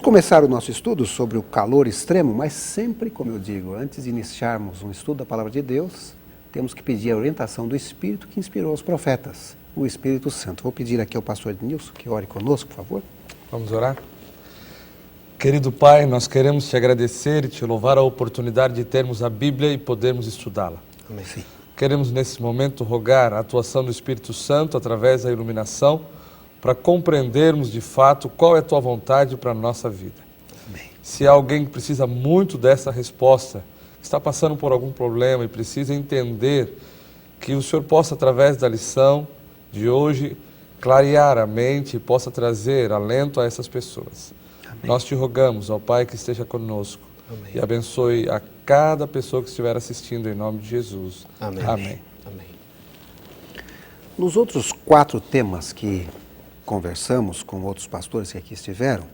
começar o nosso estudo sobre o calor extremo, mas sempre, como eu digo, antes de iniciarmos um estudo da Palavra de Deus, temos que pedir a orientação do Espírito que inspirou os profetas, o Espírito Santo. Vou pedir aqui ao pastor Ednilson que ore conosco, por favor. Vamos orar? Querido Pai, nós queremos te agradecer e te louvar a oportunidade de termos a Bíblia e podermos estudá-la. Amém. Sim. Queremos nesse momento rogar a atuação do Espírito Santo através da iluminação para compreendermos de fato qual é a tua vontade para a nossa vida. Amém. Se há alguém que precisa muito dessa resposta, está passando por algum problema e precisa entender, que o Senhor possa, através da lição de hoje, clarear a mente e possa trazer alento a essas pessoas. Amém. Nós te rogamos, ó Pai, que esteja conosco. Amém. E abençoe a cada pessoa que estiver assistindo, em nome de Jesus. Amém. Amém. Amém. Nos outros 4 temas que conversamos com outros pastores que aqui estiveram,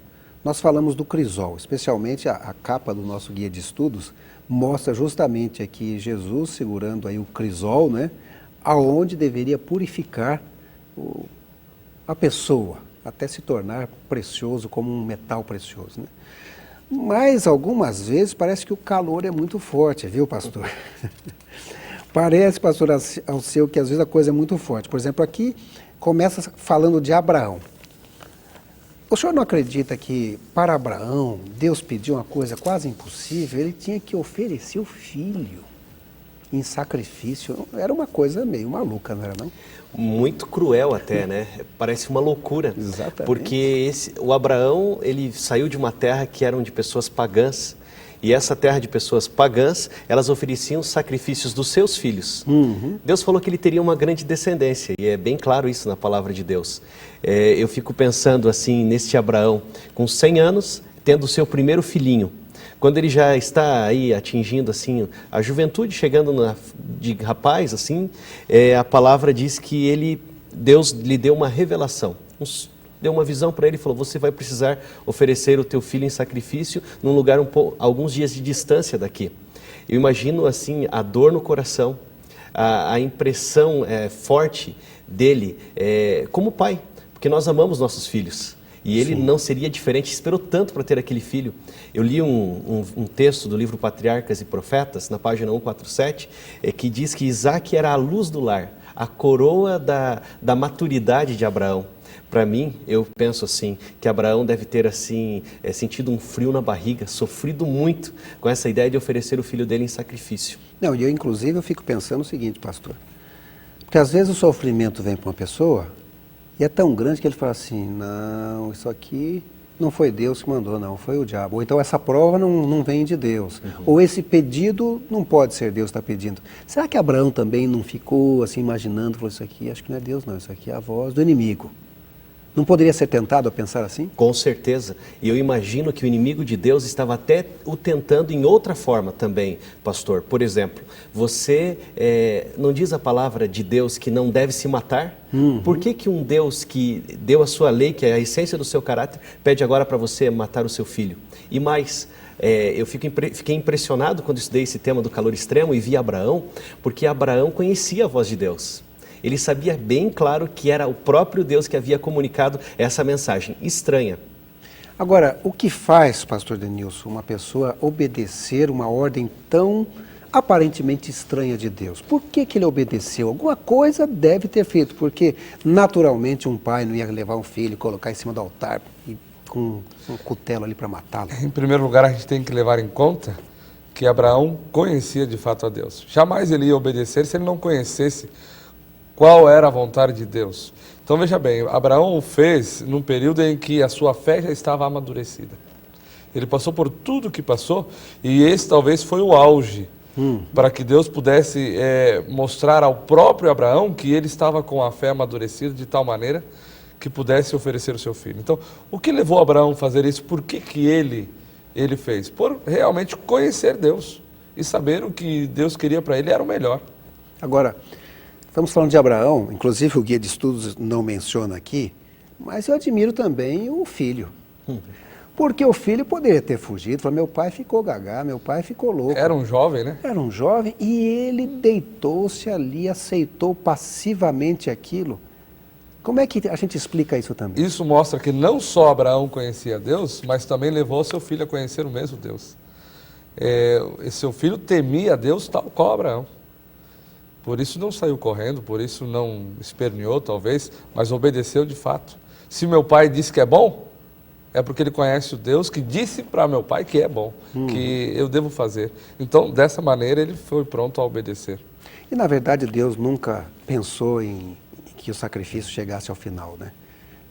nós falamos do crisol, especialmente a capa do nosso guia de estudos mostra justamente aqui Jesus segurando aí o crisol, né, aonde deveria purificar a pessoa, até se tornar precioso, como um metal precioso, né? Mas algumas vezes parece que o calor é muito forte, viu, pastor? Parece, pastor Alceu, que às vezes a coisa é muito forte. Por exemplo, aqui começa falando de Abraão. O senhor não acredita que para Abraão, Deus pediu uma coisa quase impossível? Ele tinha que oferecer o filho em sacrifício. Era uma coisa meio maluca, não era não? Muito cruel até, né? Parece uma loucura. Exatamente. Porque o Abraão, ele saiu de uma terra que eram de pessoas pagãs. E essa terra de pessoas pagãs, elas ofereciam sacrifícios dos seus filhos. Uhum. Deus falou que ele teria uma grande descendência, e é bem claro isso na palavra de Deus. Eu fico pensando assim, neste Abraão, com 100 anos, tendo o seu primeiro filhinho. Quando ele já está aí atingindo assim a juventude, chegando de rapaz, assim, a palavra diz que Deus lhe deu uma revelação, deu uma visão para ele e falou: você vai precisar oferecer o teu filho em sacrifício num lugar alguns dias de distância daqui. Eu imagino assim a dor no coração, a impressão forte dele como pai, porque nós amamos nossos filhos. E ele não seria diferente, esperou tanto para ter aquele filho. Eu li um texto do livro Patriarcas e Profetas, na página 147, que diz que Isaac era a luz do lar, a coroa da maturidade de Abraão. Para mim, eu penso assim, que Abraão deve ter assim sentido um frio na barriga, sofrido muito com essa ideia de oferecer o filho dele em sacrifício. Não, e eu fico pensando o seguinte, pastor, porque às vezes o sofrimento vem para uma pessoa e é tão grande que ele fala assim: não, isso aqui não foi Deus que mandou, não, foi o diabo. Ou então essa prova não vem de Deus. Uhum. Ou esse pedido não pode ser Deus que está pedindo. Será que Abraão também não ficou assim imaginando, falou: isso aqui acho que não é Deus não, isso aqui é a voz do inimigo? Não poderia ser tentado a pensar assim? Com certeza. E eu imagino que o inimigo de Deus estava até o tentando em outra forma também, pastor. Por exemplo, você não diz a palavra de Deus que não deve se matar? Uhum. Por que um Deus que deu a sua lei, que é a essência do seu caráter, pede agora para você matar o seu filho? E mais, eu fiquei impressionado quando estudei esse tema do calor extremo e vi Abraão, porque Abraão conhecia a voz de Deus. Ele sabia bem claro que era o próprio Deus que havia comunicado essa mensagem estranha. Agora, o que faz, pastor Denilson, uma pessoa obedecer uma ordem tão aparentemente estranha de Deus? Por que ele obedeceu? Alguma coisa deve ter feito, porque naturalmente um pai não ia levar um filho e colocar em cima do altar e com um cutelo ali para matá-lo. Em primeiro lugar, a gente tem que levar em conta que Abraão conhecia de fato a Deus. Jamais ele ia obedecer se ele não conhecesse qual era a vontade de Deus. Então veja bem, Abraão o fez num período em que a sua fé já estava amadurecida. Ele passou por tudo o que passou e esse talvez foi o auge para que Deus pudesse mostrar ao próprio Abraão que ele estava com a fé amadurecida de tal maneira que pudesse oferecer o seu filho. Então, o que levou Abraão a fazer isso? Por que ele fez? Por realmente conhecer Deus e saber o que Deus queria para ele era o melhor. Agora, estamos falando de Abraão, inclusive o guia de estudos não menciona aqui, mas eu admiro também o filho. Porque o filho poderia ter fugido, falou: meu pai ficou gagá, meu pai ficou louco. Era um jovem, né? Era um jovem e ele deitou-se ali, aceitou passivamente aquilo. Como é que a gente explica isso também? Isso mostra que não só Abraão conhecia Deus, mas também levou seu filho a conhecer o mesmo Deus. E seu filho temia Deus tal qual Abraão. Por isso não saiu correndo, por isso não esperneou talvez, mas obedeceu de fato. Se meu pai disse que é bom, é porque ele conhece o Deus que disse para meu pai que é bom, que eu devo fazer. Então, dessa maneira, ele foi pronto a obedecer. E na verdade Deus nunca pensou em que o sacrifício chegasse ao final, né?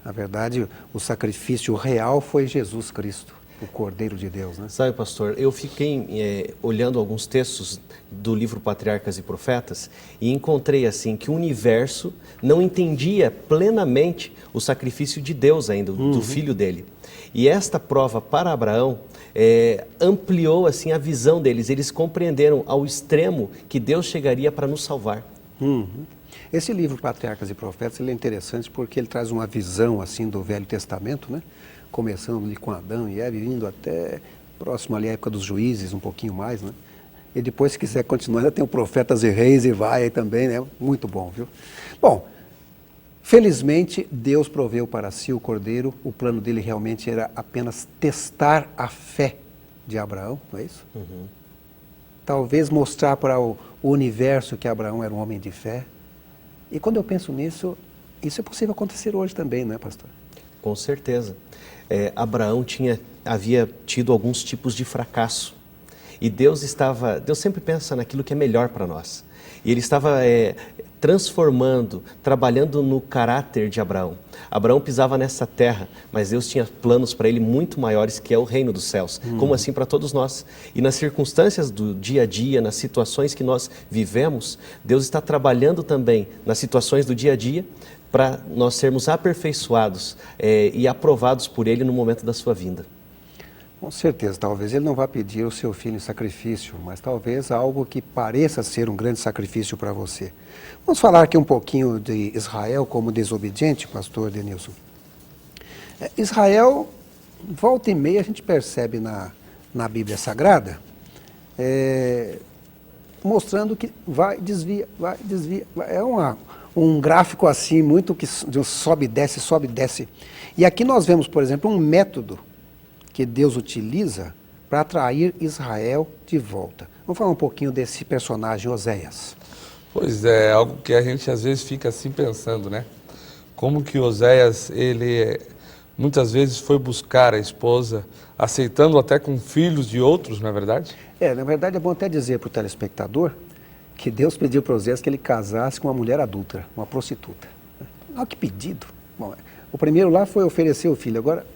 Na verdade, o sacrifício real foi Jesus Cristo, o Cordeiro de Deus, né? Sabe, pastor, eu fiquei olhando alguns textos do livro Patriarcas e Profetas e encontrei assim que o universo não entendia plenamente o sacrifício de Deus ainda, do filho dele. E esta prova para Abraão ampliou assim a visão deles. Eles compreenderam ao extremo que Deus chegaria para nos salvar. Esse livro Patriarcas e Profetas, ele é interessante porque ele traz uma visão assim do Velho Testamento, né? Começando ali com Adão e Eva, indo até próximo ali à época dos juízes, um pouquinho mais, né? E depois, se quiser continuar, ainda tem o Profetas e Reis e vai aí também, né? Muito bom, viu? Bom, felizmente, Deus proveu para si o Cordeiro. O plano dele realmente era apenas testar a fé de Abraão, não é isso? Talvez mostrar para o universo que Abraão era um homem de fé. E quando eu penso nisso, isso é possível acontecer hoje também, não é, pastor? Com certeza. Abraão havia tido alguns tipos de fracasso. E Deus sempre pensa naquilo que é melhor para nós. E Ele estava transformando, trabalhando no caráter de Abraão. Abraão pisava nessa terra, mas Deus tinha planos para ele muito maiores, que é o reino dos céus. Como assim para todos nós? E nas circunstâncias do dia a dia, nas situações que nós vivemos, Deus está trabalhando também nas situações do dia a dia, para nós sermos aperfeiçoados e aprovados por Ele no momento da sua vinda. Com certeza, talvez ele não vá pedir o seu filho em sacrifício, mas talvez algo que pareça ser um grande sacrifício para você. Vamos falar aqui um pouquinho de Israel como desobediente, pastor Denilson. Israel, volta e meia, a gente percebe na Bíblia Sagrada, mostrando que vai, desvia. É um gráfico assim, muito que sobe e desce, sobe e desce. E aqui nós vemos, por exemplo, um método que Deus utiliza para atrair Israel de volta. Vamos falar um pouquinho desse personagem, Oséias. Pois é, algo que a gente às vezes fica assim pensando, né? Como que Oséias, ele muitas vezes foi buscar a esposa, aceitando até com filhos de outros, não é verdade? Na verdade é bom até dizer para o telespectador que Deus pediu para Oséias que ele casasse com uma mulher adúltera, uma prostituta. Olha que pedido. Bom, o primeiro lá foi oferecer o filho, agora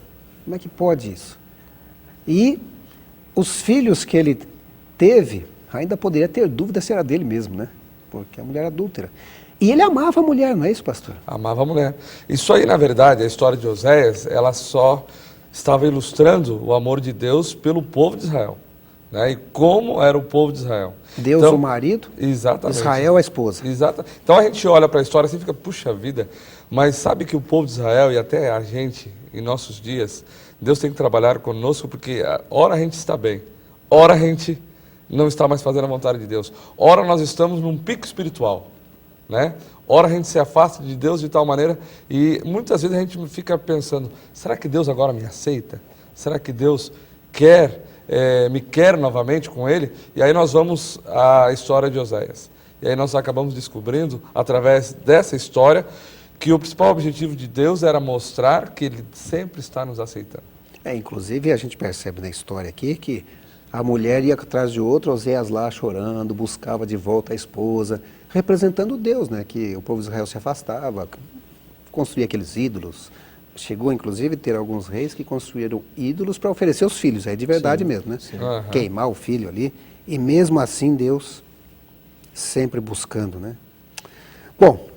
como é que pode isso? E os filhos que ele teve, ainda poderia ter dúvida se era dele mesmo, né? Porque a mulher era adúltera. E ele amava a mulher, não é isso, pastor? Amava a mulher. Isso aí, na verdade, a história de Oséias, ela só estava ilustrando o amor de Deus pelo povo de Israel. Né? E como era o povo de Israel. Deus então, o marido, exatamente. Israel a esposa. Exato. Então a gente olha para a história assim e fica, puxa vida, mas sabe que o povo de Israel e até a gente, em nossos dias, Deus tem que trabalhar conosco porque ora a gente está bem, ora a gente não está mais fazendo a vontade de Deus, ora nós estamos num pico espiritual, né? Ora a gente se afasta de Deus de tal maneira e muitas vezes a gente fica pensando, será que Deus agora me aceita? Será que Deus me quer novamente com Ele? E aí nós vamos à história de Oséias. E aí nós acabamos descobrindo, através dessa história, que o principal objetivo de Deus era mostrar que Ele sempre está nos aceitando. Inclusive a gente percebe na história aqui que a mulher ia atrás de outro, Oséias lá chorando, buscava de volta a esposa, representando Deus, né? Que o povo de Israel se afastava, construía aqueles ídolos. Chegou inclusive a ter alguns reis que construíram ídolos para oferecer os filhos, de verdade mesmo, né? Queimar o filho ali, e mesmo assim Deus sempre buscando, né? Bom,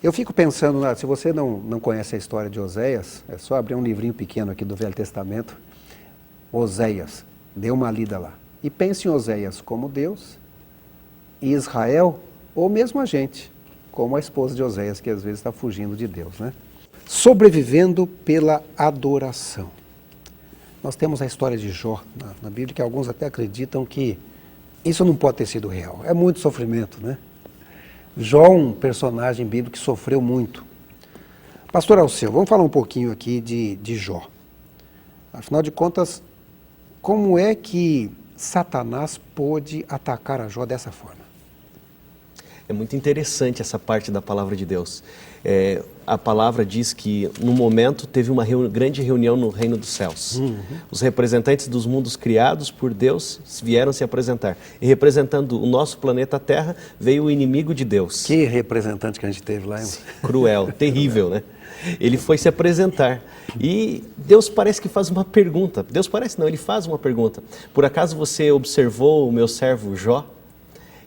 eu fico pensando, se você não conhece a história de Oséias, é só abrir um livrinho pequeno aqui do Velho Testamento, Oséias, dê uma lida lá. E pense em Oséias como Deus, e Israel, ou mesmo a gente, como a esposa de Oséias, que às vezes está fugindo de Deus, né? Sobrevivendo pela adoração. Nós temos a história de Jó na Bíblia, que alguns até acreditam que isso não pode ter sido real. É muito sofrimento, né? Jó, um personagem bíblico que sofreu muito. Pastor Alceu, vamos falar um pouquinho aqui de Jó. Afinal de contas, como é que Satanás pôde atacar a Jó dessa forma? É muito interessante essa parte da palavra de Deus. A palavra diz que, no momento, teve uma grande reunião no reino dos céus. Os representantes dos mundos criados por Deus vieram se apresentar. E representando o nosso planeta Terra, veio o inimigo de Deus. Que representante que a gente teve lá, hein? Cruel, terrível, né? Ele foi se apresentar. E Deus parece que faz uma pergunta. Deus parece não, ele faz uma pergunta. Por acaso você observou o meu servo Jó?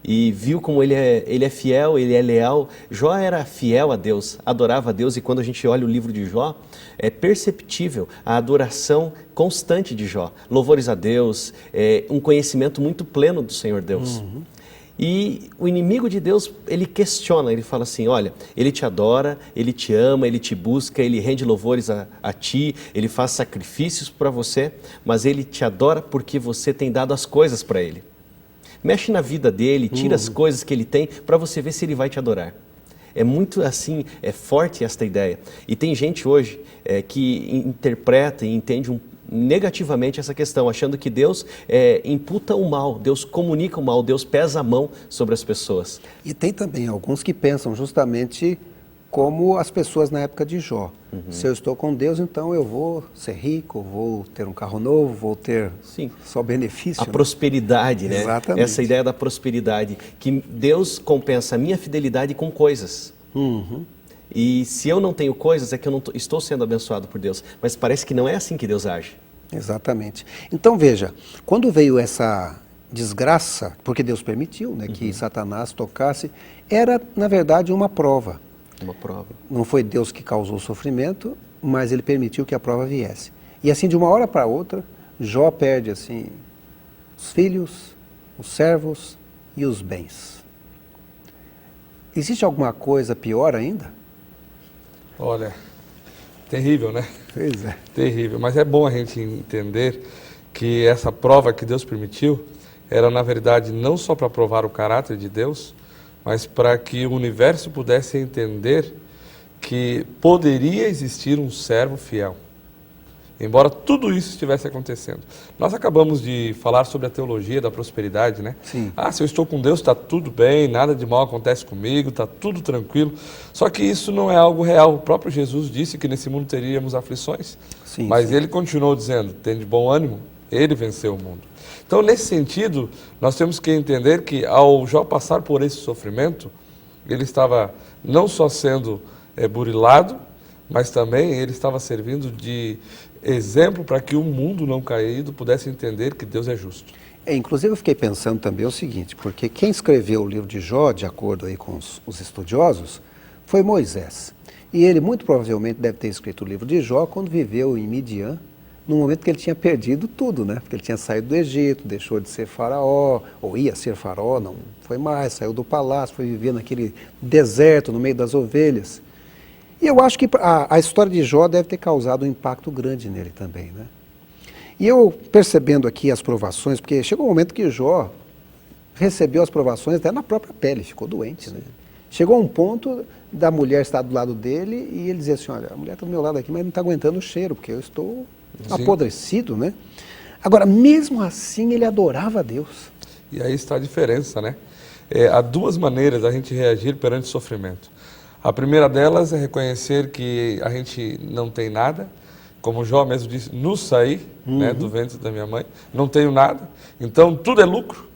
E viu como ele é fiel, ele é leal. Jó era fiel a Deus, adorava a Deus, e quando a gente olha o livro de Jó, é perceptível a adoração constante de Jó. Louvores a Deus, um conhecimento muito pleno do Senhor Deus. E o inimigo de Deus, ele questiona, ele fala assim, olha, ele te adora, ele te ama, ele te busca, ele rende louvores a ti, ele faz sacrifícios para você, mas ele te adora porque você tem dado as coisas para ele. Mexe na vida dele, tira as coisas que ele tem para você ver se ele vai te adorar. É muito assim, é forte esta ideia. E tem gente hoje que interpreta e entende negativamente essa questão, achando que Deus imputa o mal, Deus comunica o mal, Deus pesa a mão sobre as pessoas. E tem também alguns que pensam justamente como as pessoas na época de Jó. Se eu estou com Deus, então eu vou ser rico, vou ter um carro novo, vou ter só benefício. A prosperidade, né? Exatamente. Essa ideia da prosperidade, que Deus compensa a minha fidelidade com coisas. E se eu não tenho coisas, é que eu não estou sendo abençoado por Deus. Mas parece que não é assim que Deus age. Exatamente. Então veja, quando veio essa desgraça, porque Deus permitiu, né, que Satanás tocasse, era na verdade uma prova. Uma prova. Não foi Deus que causou o sofrimento, mas ele permitiu que a prova viesse. E assim, de uma hora para outra, Jó perde assim os filhos, os servos e os bens. Existe alguma coisa pior ainda? Olha, terrível, né? Pois é. Terrível. Mas é bom a gente entender que essa prova que Deus permitiu era, na verdade, não só para provar o caráter de Deus, mas para que o universo pudesse entender que poderia existir um servo fiel, embora tudo isso estivesse acontecendo. Nós acabamos de falar sobre a teologia da prosperidade, né? Sim. Se eu estou com Deus, está tudo bem, nada de mal acontece comigo, está tudo tranquilo. Só que isso não é algo real. O próprio Jesus disse que nesse mundo teríamos aflições, mas ele continuou dizendo, tem de bom ânimo, ele venceu o mundo. Então, nesse sentido, nós temos que entender que ao Jó passar por esse sofrimento, ele estava não só sendo burilado, mas também ele estava servindo de exemplo para que o mundo não caído pudesse entender que Deus é justo. Inclusive eu fiquei pensando também o seguinte, porque quem escreveu o livro de Jó, de acordo aí com os estudiosos, foi Moisés. E ele muito provavelmente deve ter escrito o livro de Jó quando viveu em Midian, no momento que ele tinha perdido tudo, né? Porque ele tinha saído do Egito, deixou de ser faraó, ou ia ser faraó, não foi mais, saiu do palácio, foi viver naquele deserto, no meio das ovelhas. E eu acho que a história de Jó deve ter causado um impacto grande nele também, né? E eu percebendo aqui as provações, porque chegou um momento que Jó recebeu as provações até na própria pele, ficou doente, né? Chegou um ponto da mulher estar do lado dele e ele dizia assim, olha, a mulher está do meu lado aqui, mas não está aguentando o cheiro, porque eu estou apodrecido, né? Agora, mesmo assim, ele adorava a Deus. E aí está a diferença, né? Há duas maneiras da gente reagir perante o sofrimento. A primeira delas é reconhecer que a gente não tem nada, como Jó mesmo disse, no saí, né, do ventre da minha mãe, não tenho nada, então tudo é lucro,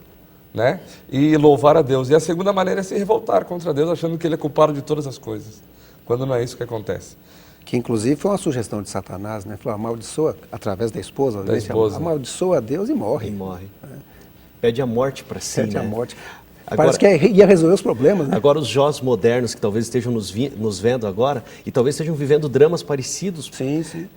né? E louvar a Deus. E a segunda maneira é se revoltar contra Deus, achando que ele é culpado de todas as coisas, quando não é isso que acontece. Que inclusive foi uma sugestão de Satanás, né? Falou, amaldiçoa, através da esposa, amaldiçoa a Deus e morre. E morre. Pede a morte para si, Pede né? a morte. Parece que ia resolver os problemas, né? Agora os Jós modernos, que talvez estejam nos vendo agora, e talvez estejam vivendo dramas parecidos, sim, sim.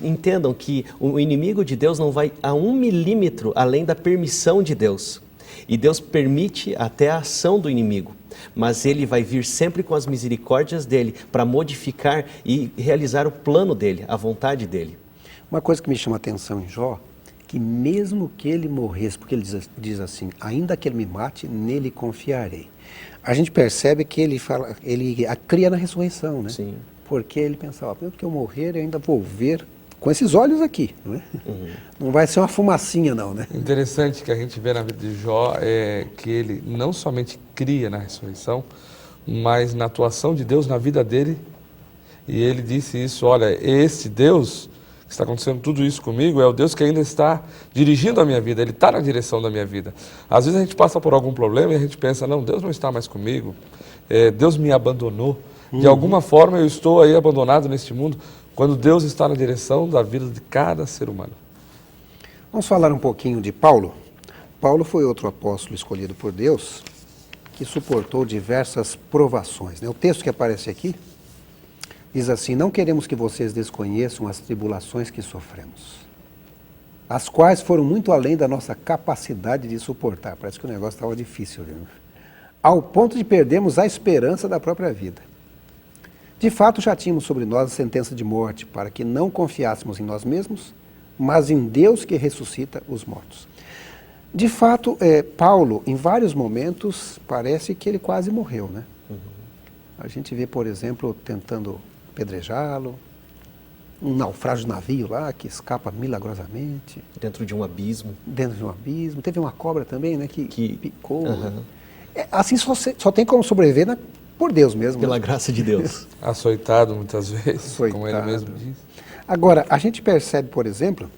Entendam que o inimigo de Deus não vai a 1 milímetro além da permissão de Deus. E Deus permite até a ação do inimigo, mas ele vai vir sempre com as misericórdias dele para modificar e realizar o plano dele, a vontade dele. Uma coisa que me chama a atenção em Jó, que mesmo que ele morresse, porque ele diz assim, ainda que ele me mate, nele confiarei. A gente percebe que ele cria na ressurreição, né? Sim. porque ele pensava, mesmo que eu morrer, eu ainda vou ver com esses olhos aqui, não é? Não vai ser uma fumacinha não, né? Interessante que a gente vê na vida de Jó é que ele não somente cria na ressurreição, mas na atuação de Deus na vida dele. E ele disse isso, olha, esse Deus que está acontecendo tudo isso comigo é o Deus que ainda está dirigindo a minha vida, Ele está na direção da minha vida. Às vezes a gente passa por algum problema e a gente pensa, não, Deus não está mais comigo, Deus me abandonou. De alguma forma eu estou aí abandonado neste mundo, quando Deus está na direção da vida de cada ser humano. Vamos falar um pouquinho de Paulo. Paulo foi outro apóstolo escolhido por Deus, que suportou diversas provações, né? O texto que aparece aqui diz assim, não queremos que vocês desconheçam as tribulações que sofremos, as quais foram muito além da nossa capacidade de suportar. Parece que o negócio estava difícil, viu? Ao ponto de perdermos a esperança da própria vida. De fato, já tínhamos sobre nós a sentença de morte, para que não confiássemos em nós mesmos, mas em Deus que ressuscita os mortos. De fato, Paulo, em vários momentos, parece que ele quase morreu, né? A gente vê, por exemplo, tentando apedrejá-lo, um naufrágio de navio lá, que escapa milagrosamente. Dentro de um abismo. Dentro de um abismo. Teve uma cobra também, né, que picou. Assim só tem como sobreviver, né, por Deus mesmo. Pela né? graça de Deus. Açoitado muitas vezes, Açoitado. como ele mesmo diz. Agora, a gente percebe, por exemplo,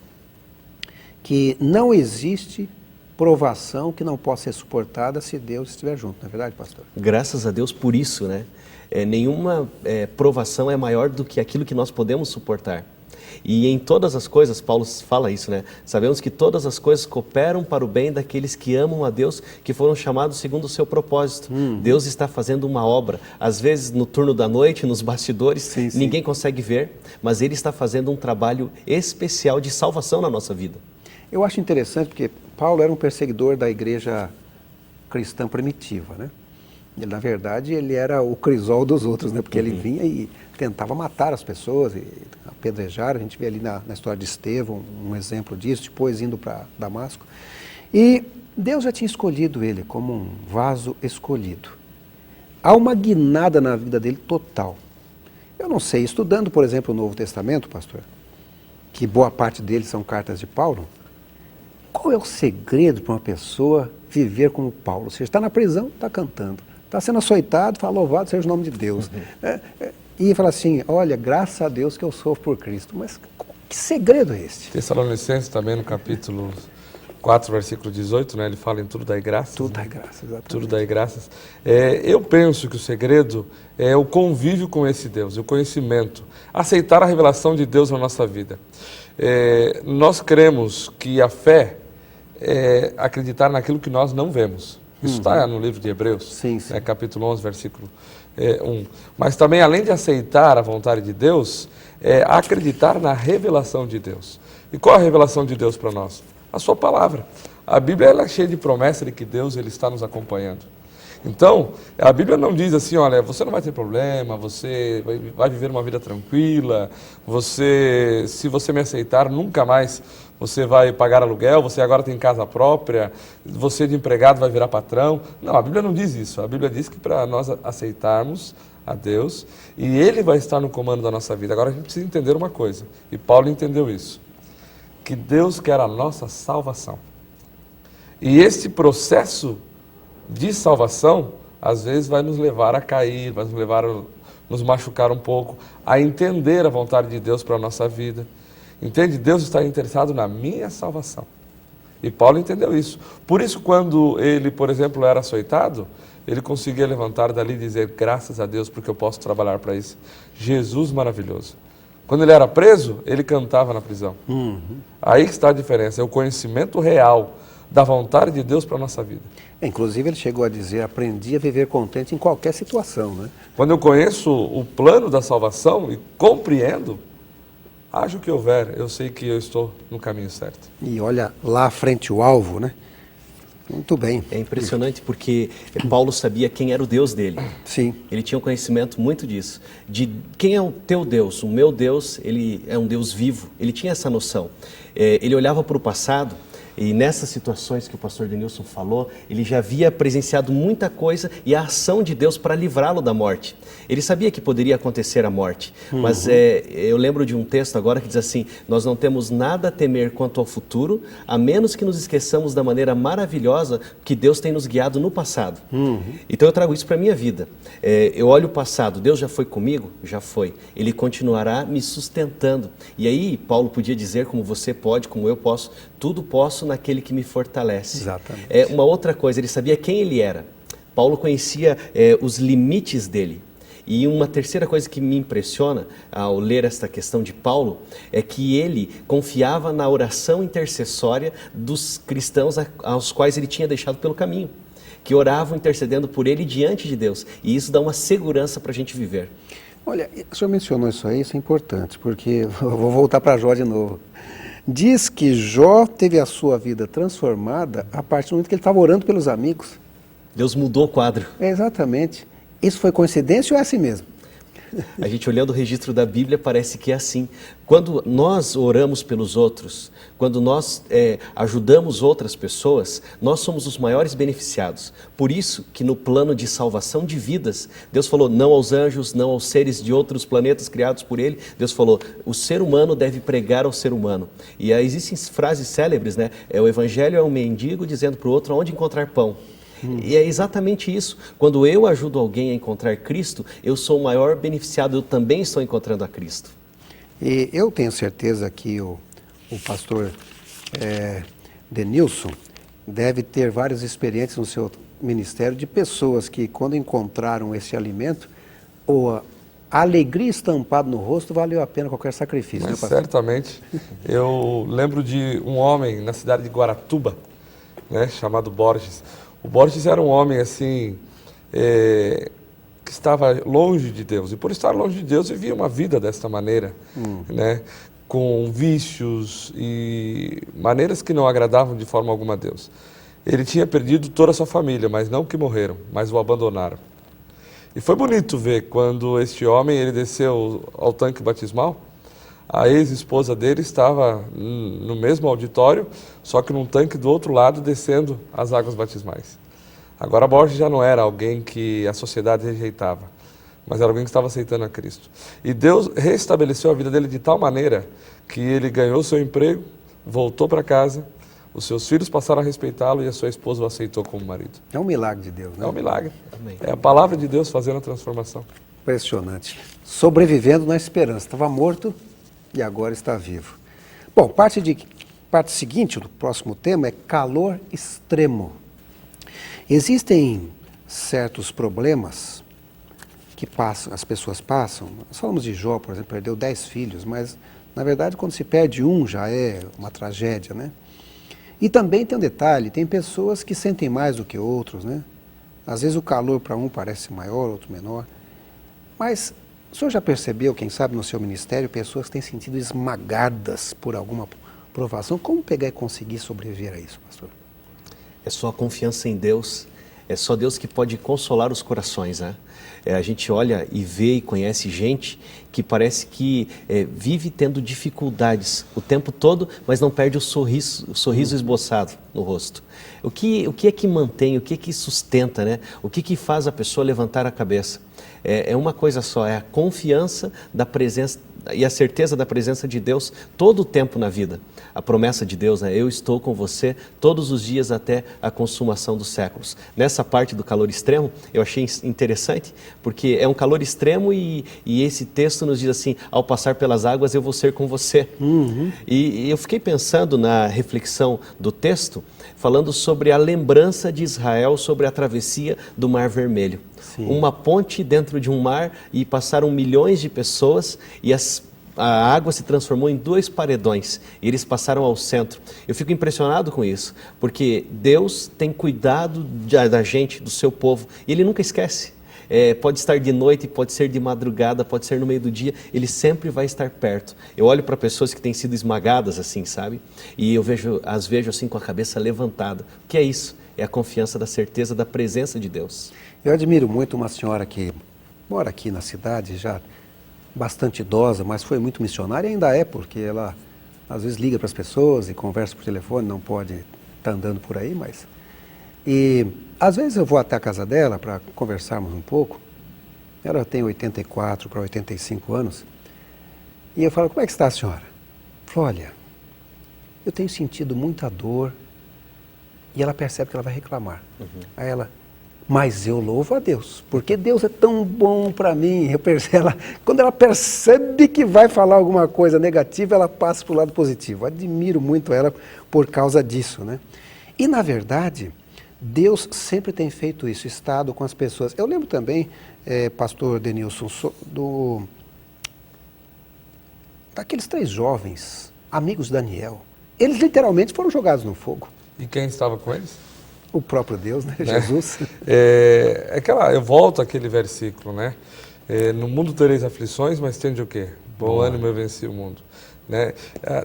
que não existe provação que não possa ser suportada se Deus estiver junto, não é verdade, pastor? Graças a Deus por isso, né? Nenhuma provação é maior do que aquilo que nós podemos suportar. E em todas as coisas, Paulo fala isso, né? Sabemos que todas as coisas cooperam para o bem daqueles que amam a Deus, que foram chamados segundo o seu propósito. Deus está fazendo uma obra, às vezes no turno da noite, nos bastidores, sim. ninguém consegue ver, mas Ele está fazendo um trabalho especial de salvação na nossa vida. Eu acho interessante porque Paulo era um perseguidor da igreja cristã primitiva, né? Ele, na verdade, ele era o crisol dos outros, né? Porque ele vinha e tentava matar as pessoas, e apedrejar. A gente vê ali na história de Estevão um exemplo disso, depois indo para Damasco. E Deus já tinha escolhido ele como um vaso escolhido. Há uma guinada na vida dele total. Eu não sei, estudando, por exemplo, o Novo Testamento, pastor, que boa parte deles são cartas de Paulo, qual é o segredo para uma pessoa viver como Paulo? Ou seja, está na prisão, está cantando. Está sendo açoitado, fala, louvado seja o nome de Deus. E fala assim, olha, graças a Deus que eu sofro por Cristo. Mas que segredo é esse? Tessalonicenses também, no capítulo 4, versículo 18, né, ele fala em tudo dai graças. Tudo dai graças, exatamente. Tudo dai graças. Eu penso que o segredo é o convívio com esse Deus, o conhecimento, aceitar a revelação de Deus na nossa vida. Nós cremos que a fé é acreditar naquilo que nós não vemos. Isso está no livro de Hebreus, sim. Né, capítulo 11, versículo 1. Mas também, além de aceitar a vontade de Deus, acreditar na revelação de Deus. E qual a revelação de Deus para nós? A sua palavra. A Bíblia ela é cheia de promessa de que Deus ele está nos acompanhando. Então, a Bíblia não diz assim, olha, você não vai ter problema, você vai viver uma vida tranquila, se você me aceitar, nunca mais você vai pagar aluguel, você agora tem casa própria, você de empregado vai virar patrão. Não, a Bíblia não diz isso. A Bíblia diz que para nós aceitarmos a Deus, e Ele vai estar no comando da nossa vida. Agora a gente precisa entender uma coisa, e Paulo entendeu isso, que Deus quer a nossa salvação. E esse processo de salvação, às vezes vai nos levar a cair, vai nos levar a nos machucar um pouco, a entender a vontade de Deus para a nossa vida. Entende? Deus está interessado na minha salvação. E Paulo entendeu isso. Por isso, quando ele, por exemplo, era açoitado, ele conseguia levantar dali e dizer, graças a Deus, porque eu posso trabalhar para isso. Jesus maravilhoso. Quando ele era preso, ele cantava na prisão. Aí que está a diferença, é o conhecimento real da vontade de Deus para a nossa vida. Inclusive, ele chegou a dizer, aprendi a viver contente em qualquer situação, né? Quando eu conheço o plano da salvação e compreendo, haja o que houver, eu sei que eu estou no caminho certo. E olha lá à frente o alvo, né? Muito bem. É impressionante porque Paulo sabia quem era o Deus dele. Sim. Ele tinha um conhecimento muito disso. De quem é o teu Deus? O meu Deus, ele é um Deus vivo. Ele tinha essa noção. Ele olhava para o passado, E nessas situações que o pastor Denilson falou, ele já havia presenciado muita coisa e a ação de Deus para livrá-lo da morte. Ele sabia que poderia acontecer a morte, mas eu lembro de um texto agora que diz assim: nós não temos nada a temer quanto ao futuro, a menos que nos esqueçamos da maneira maravilhosa que Deus tem nos guiado no passado. Então eu trago isso para a minha vida. Eu olho o passado, Deus já foi comigo? Já foi. Ele continuará me sustentando. E aí Paulo podia dizer, como você pode, como eu posso, tudo posso naquele que me fortalece. Exatamente. Uma outra coisa, ele sabia quem ele era. Paulo conhecia os limites dele. E uma terceira coisa que me impressiona ao ler esta questão de Paulo é que ele confiava na oração intercessória dos cristãos aos quais ele tinha deixado pelo caminho, que oravam intercedendo por ele diante de Deus. E isso dá uma segurança para a gente viver. Olha, o senhor mencionou isso aí, isso é importante, porque eu vou voltar para Jó de novo. Diz que Jó teve a sua vida transformada a partir do momento que ele estava orando pelos amigos. Deus mudou o quadro. Exatamente. Isso foi coincidência ou é assim mesmo? A gente olhando o registro da Bíblia parece que é assim. Quando nós oramos pelos outros, quando nós ajudamos outras pessoas, nós somos os maiores beneficiados. Por isso que no plano de salvação de vidas, Deus falou não aos anjos, não aos seres de outros planetas criados por Ele. Deus falou, o ser humano deve pregar ao ser humano. E existem frases célebres, né? O evangelho é um mendigo dizendo para o outro onde encontrar pão. E é exatamente isso. Quando eu ajudo alguém a encontrar Cristo, eu sou o maior beneficiado, eu também estou encontrando a Cristo. E eu tenho certeza que o pastor Denilson deve ter várias experiências no seu ministério de pessoas que, quando encontraram esse alimento, a alegria estampada no rosto valeu a pena qualquer sacrifício. Mas né, pastor? certamente. Eu lembro de um homem na cidade de Guaratuba, né, chamado Borges. O Borges era um homem assim, que estava longe de Deus. E por estar longe de Deus, vivia uma vida desta maneira, né? Com vícios e maneiras que não agradavam de forma alguma a Deus. Ele tinha perdido toda a sua família, mas não que morreram, mas o abandonaram. E foi bonito ver quando este homem ele desceu ao tanque batismal. A ex-esposa dele estava no mesmo auditório, só que num tanque do outro lado, descendo as águas batismais. Agora Borges já não era alguém que a sociedade rejeitava, mas era alguém que estava aceitando a Cristo. E Deus restabeleceu a vida dele de tal maneira que ele ganhou seu emprego, voltou para casa, os seus filhos passaram a respeitá-lo e a sua esposa o aceitou como marido. É um milagre de Deus, né? É um milagre. Amém. É a palavra de Deus fazendo a transformação. Impressionante. Sobrevivendo na esperança. Estava morto e agora está vivo. Bom, parte seguinte do próximo tema é calor extremo. Existem certos problemas que as pessoas passam. Nós falamos de Jó, por exemplo, perdeu 10 filhos, mas na verdade quando se perde um já é uma tragédia, né? E também tem um detalhe, tem pessoas que sentem mais do que outros, né? Às vezes o calor para um parece maior, outro menor. Mas o senhor já percebeu, quem sabe no seu ministério, pessoas que têm sentido esmagadas por alguma provação? Como pegar e conseguir sobreviver a isso, pastor? É só a confiança em Deus, é só Deus que pode consolar os corações, né? A gente olha e vê e conhece gente que parece que vive tendo dificuldades o tempo todo, mas não perde o sorriso esboçado no rosto. O que é que mantém, o que é que sustenta, né? O que faz a pessoa levantar a cabeça? É uma coisa só, é a confiança da presença e a certeza da presença de Deus todo o tempo na vida. A promessa de Deus, né? Eu estou com você todos os dias até a consumação dos séculos. Nessa parte do calor extremo, eu achei interessante, porque é um calor extremo e esse texto nos diz assim, ao passar pelas águas eu vou ser com você. E eu fiquei pensando na reflexão do texto, falando sobre a lembrança de Israel sobre a travessia do Mar Vermelho. Sim. Uma ponte dentro de um mar e passaram milhões de pessoas e a água se transformou em 2 paredões e eles passaram ao centro. Eu fico impressionado com isso, porque Deus tem cuidado da gente, do seu povo, e Ele nunca esquece. Pode estar de noite, pode ser de madrugada, pode ser no meio do dia, Ele sempre vai estar perto. Eu olho para pessoas que têm sido esmagadas assim, sabe? E as vejo assim com a cabeça levantada. O que é isso? É a confiança da certeza da presença de Deus. Eu admiro muito uma senhora que mora aqui na cidade, já bastante idosa, mas foi muito missionária e ainda é, porque ela às vezes liga para as pessoas e conversa por telefone, não pode estar andando por aí, mas... E às vezes eu vou até a casa dela para conversarmos um pouco. Ela tem 84 para 85 anos. E eu falo, como é que está a senhora? Falo, olha, eu tenho sentido muita dor. E ela percebe que ela vai reclamar. Aí ela, mas eu louvo a Deus, porque Deus é tão bom para mim. Quando ela percebe que vai falar alguma coisa negativa, ela passa para o lado positivo. Admiro muito ela por causa disso, né? E na verdade, Deus sempre tem feito isso, estado com as pessoas. Eu lembro também, pastor Denilson, daqueles 3 jovens, amigos de Daniel. Eles literalmente foram jogados no fogo. E quem estava com eles? O próprio Deus, né? Jesus. Eu volto àquele versículo, né? No mundo tereis aflições, mas tende o quê? Bom ânimo, eu venci o mundo. Né?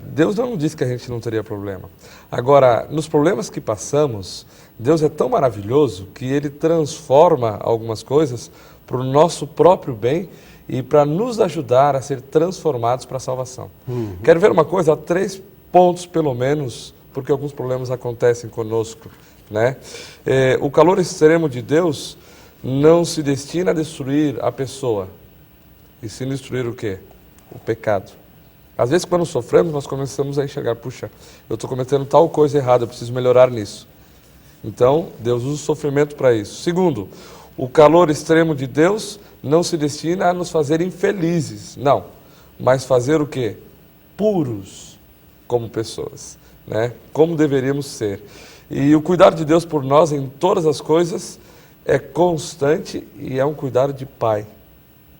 Deus não disse que a gente não teria problema. Agora, nos problemas que passamos, Deus é tão maravilhoso que Ele transforma algumas coisas para o nosso próprio bem e para nos ajudar a ser transformados para a salvação. Quero ver uma coisa? Há 3 pontos, pelo menos, porque alguns problemas acontecem conosco, né? O calor extremo de Deus não se destina a destruir a pessoa, e sim destruir o quê? O pecado. Às vezes, quando sofremos, nós começamos a enxergar, puxa, eu estou cometendo tal coisa errada, eu preciso melhorar nisso. Então, Deus usa o sofrimento para isso. Segundo, o calor extremo de Deus não se destina a nos fazer infelizes, não, mas fazer o quê? Puros como pessoas. Né? Como deveríamos ser. E o cuidado de Deus por nós em todas as coisas é constante e é um cuidado de pai.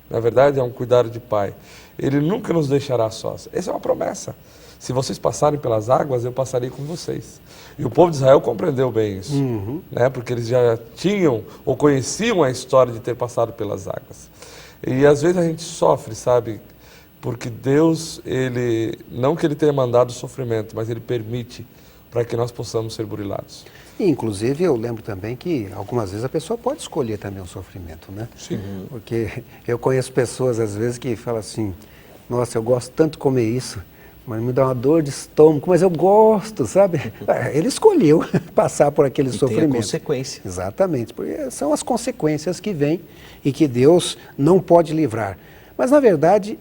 Na verdade, é um cuidado de pai. Ele nunca nos deixará sós. Essa é uma promessa. Se vocês passarem pelas águas, eu passarei com vocês. E o povo de Israel compreendeu bem isso. Né? Porque eles já tinham ou conheciam a história de ter passado pelas águas. E às vezes a gente sofre, sabe? Porque Deus, não que Ele tenha mandado o sofrimento, mas Ele permite para que nós possamos ser burilados. E, inclusive, eu lembro também que algumas vezes a pessoa pode escolher também o sofrimento, né? Sim. Porque eu conheço pessoas, às vezes, que falam assim, nossa, eu gosto tanto de comer isso, mas me dá uma dor de estômago, mas eu gosto, sabe? Ele escolheu passar por aquele sofrimento. Tem a consequência. Exatamente, porque são as consequências que vêm e que Deus não pode livrar. Mas, na verdade,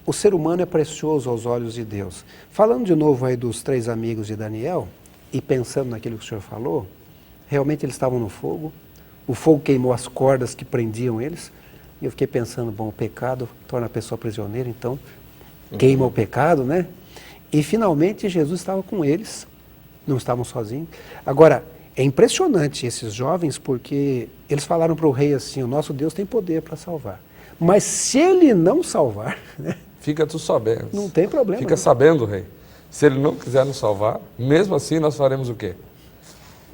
o ser humano é precioso aos olhos de Deus. Falando de novo aí dos 3 amigos de Daniel, e pensando naquilo que o senhor falou, realmente eles estavam no fogo, o fogo queimou as cordas que prendiam eles, e eu fiquei pensando, bom, o pecado torna a pessoa prisioneira, então queima o pecado, né? E finalmente Jesus estava com eles, não estavam sozinhos. Agora, é impressionante esses jovens, porque eles falaram para o rei assim, o nosso Deus tem poder para salvar. Mas se ele não salvar, né? Fica tu sabendo. Não tem problema. Fica sabendo, rei. Se ele não quiser nos salvar, mesmo assim nós faremos o quê?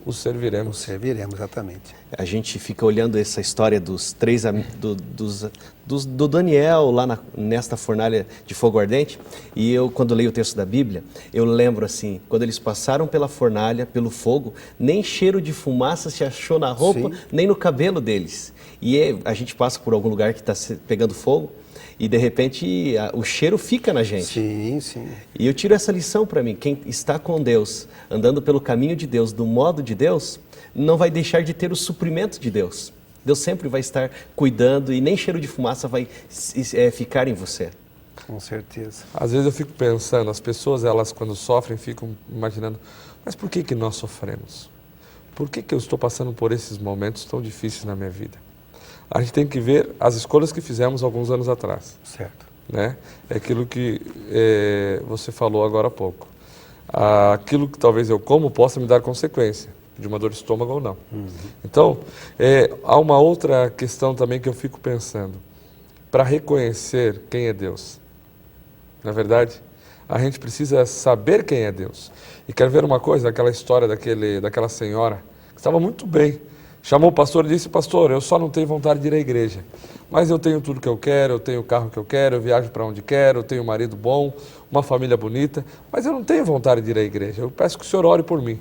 O serviremos. O serviremos, exatamente. A gente fica olhando essa história dos 3 do Daniel lá nesta fornalha de fogo ardente, e eu, quando leio o texto da Bíblia, eu lembro assim, quando eles passaram pela fornalha, pelo fogo, nem cheiro de fumaça se achou na roupa, nem no cabelo deles. E a gente passa por algum lugar que está pegando fogo, e de repente o cheiro fica na gente. Sim, sim. E eu tiro essa lição para mim, quem está com Deus, andando pelo caminho de Deus, do modo de Deus, não vai deixar de ter o suprimento de Deus. Deus sempre vai estar cuidando e nem cheiro de fumaça vai ficar em você. Com certeza. Às vezes eu fico pensando, as pessoas, elas quando sofrem, ficam imaginando, mas por que nós sofremos? Por que eu estou passando por esses momentos tão difíceis na minha vida? A gente tem que ver as escolhas que fizemos alguns anos atrás. Certo. Né? É aquilo que você falou agora há pouco. Aquilo que talvez eu como possa me dar consequência de uma dor de estômago ou não. Então, há uma outra questão também que eu fico pensando. Para reconhecer quem é Deus, na verdade, a gente precisa saber quem é Deus. E quero ver uma coisa, aquela história daquela senhora que estava muito bem. Chamou o pastor e disse, pastor, eu só não tenho vontade de ir à igreja, mas eu tenho tudo que eu quero, eu tenho o carro que eu quero, eu viajo para onde quero, eu tenho um marido bom, uma família bonita, mas eu não tenho vontade de ir à igreja, eu peço que o senhor ore por mim.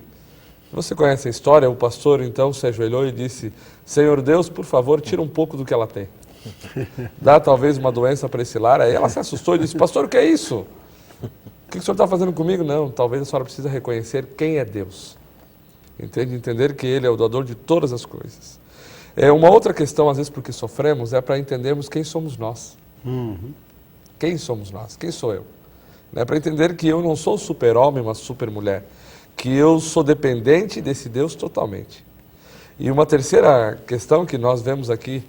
Você conhece a história? O pastor então se ajoelhou e disse, Senhor Deus, por favor, tira um pouco do que ela tem. Dá talvez uma doença para esse lar. Aí ela se assustou e disse, pastor, o que é isso? o que o senhor está fazendo comigo? Não, talvez a senhora precisa reconhecer quem é Deus. Entende? Entender que Ele é o doador de todas as coisas. Uma outra questão, às vezes, porque sofremos, é para entendermos quem somos nós. Quem somos nós? Quem sou eu? Para entender que eu não sou super-homem, uma super-mulher. Que eu sou dependente desse Deus totalmente. E uma terceira questão que nós vemos aqui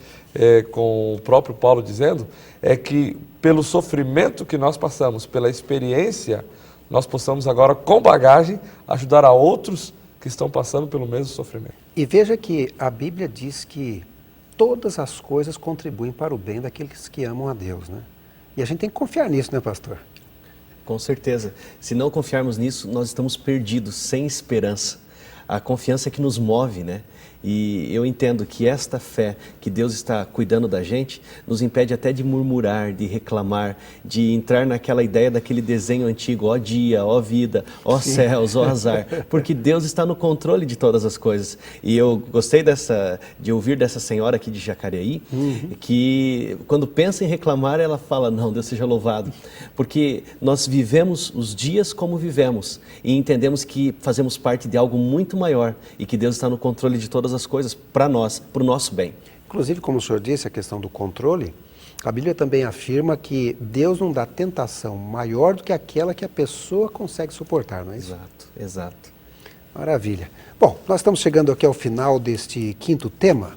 com o próprio Paulo dizendo, é que pelo sofrimento que nós passamos, pela experiência, nós possamos agora, com bagagem, ajudar a outros que estão passando pelo mesmo sofrimento. E veja que a Bíblia diz que todas as coisas contribuem para o bem daqueles que amam a Deus, né? E a gente tem que confiar nisso, né, pastor? Com certeza. Se não confiarmos nisso, nós estamos perdidos, sem esperança. A confiança é que nos move, né? E eu entendo que esta fé que Deus está cuidando da gente nos impede até de murmurar, de reclamar, de entrar naquela ideia daquele desenho antigo, ó dia, ó vida, ó céus, ó azar, porque Deus está no controle de todas as coisas. E eu gostei de ouvir dessa senhora aqui de Jacareí, que quando pensa em reclamar, ela fala, não, Deus seja louvado, porque nós vivemos os dias como vivemos e entendemos que fazemos parte de algo muito maior e que Deus está no controle de todas as coisas para nós, para o nosso bem. Inclusive, como o senhor disse, a questão do controle, a Bíblia também afirma que Deus não dá tentação maior do que aquela que a pessoa consegue suportar, não é isso? Exato, exato. Maravilha. Bom, nós estamos chegando aqui ao final deste quinto tema,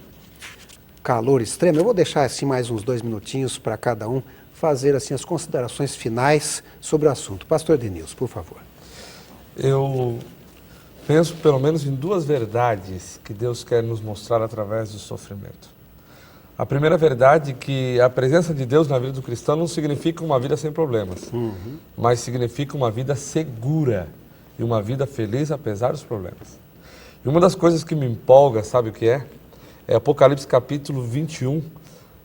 calor extremo. Eu vou deixar assim mais uns 2 minutinhos para cada um fazer assim as considerações finais sobre o assunto. Pastor Denilson, por favor. Eu penso pelo menos em 2 verdades que Deus quer nos mostrar através do sofrimento. A primeira verdade é que a presença de Deus na vida do cristão não significa uma vida sem problemas, mas significa uma vida segura e uma vida feliz apesar dos problemas. E uma das coisas que me empolga, sabe o que é? É Apocalipse capítulo 21,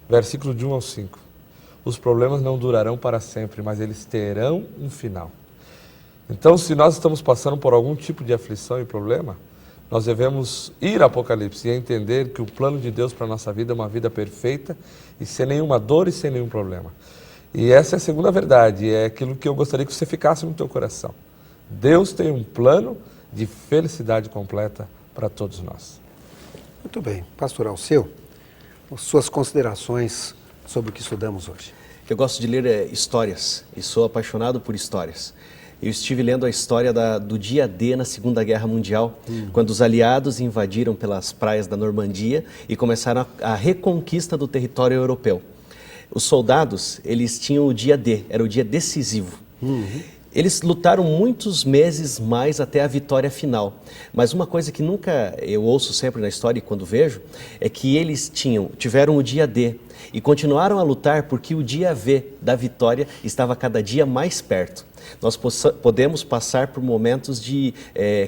versículo de 1 ao 5. Os problemas não durarão para sempre, mas eles terão um final. Então, se nós estamos passando por algum tipo de aflição e problema, nós devemos ir ao Apocalipse e entender que o plano de Deus para a nossa vida é uma vida perfeita e sem nenhuma dor e sem nenhum problema. E essa é a segunda verdade, é aquilo que eu gostaria que você ficasse no teu coração. Deus tem um plano de felicidade completa para todos nós. Muito bem. Pastor Alceu, suas considerações sobre o que estudamos hoje. Eu gosto de ler histórias e sou apaixonado por histórias. Eu estive lendo a história do dia D na Segunda Guerra Mundial, quando os aliados invadiram pelas praias da Normandia e começaram a reconquista do território europeu. Os soldados, eles tinham o dia D, era o dia decisivo. Eles lutaram muitos meses mais até a vitória final. Mas uma coisa que nunca eu ouço sempre na história e quando vejo, é que eles tiveram o dia D e continuaram a lutar porque o dia V da vitória estava cada dia mais perto. Nós podemos passar por momentos de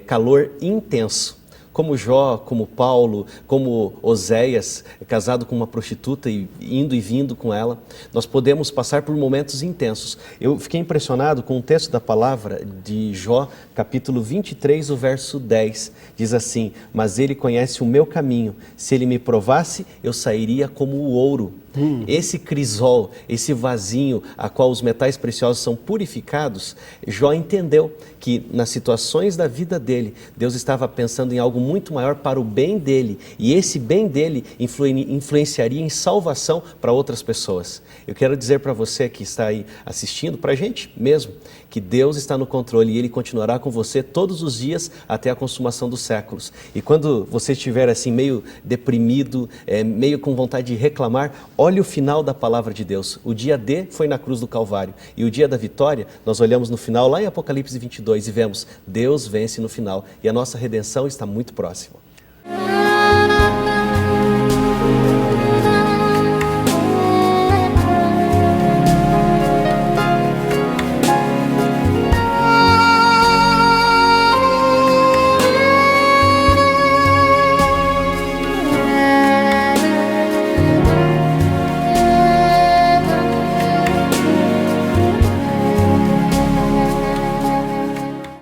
calor intenso, como Jó, como Paulo, como Oséias, casado com uma prostituta e indo e vindo com ela. Nós podemos passar por momentos intensos. Eu fiquei impressionado com o texto da palavra de Jó, capítulo 23, o verso 10. Diz assim, mas ele conhece o meu caminho, se ele me provasse, eu sairia como o ouro. Esse crisol, esse vasinho a qual os metais preciosos são purificados, Jó entendeu que nas situações da vida dele, Deus estava pensando em algo muito maior para o bem dele, e esse bem dele influenciaria em salvação para outras pessoas. Eu quero dizer para você que está aí assistindo, para a gente mesmo, que Deus está no controle e Ele continuará com você todos os dias até a consumação dos séculos. E quando você estiver assim meio deprimido, meio com vontade de reclamar, olhe o final da palavra de Deus. O dia D foi na cruz do Calvário e o dia da vitória, nós olhamos no final lá em Apocalipse 22 e vemos Deus vence no final e a nossa redenção está muito próxima.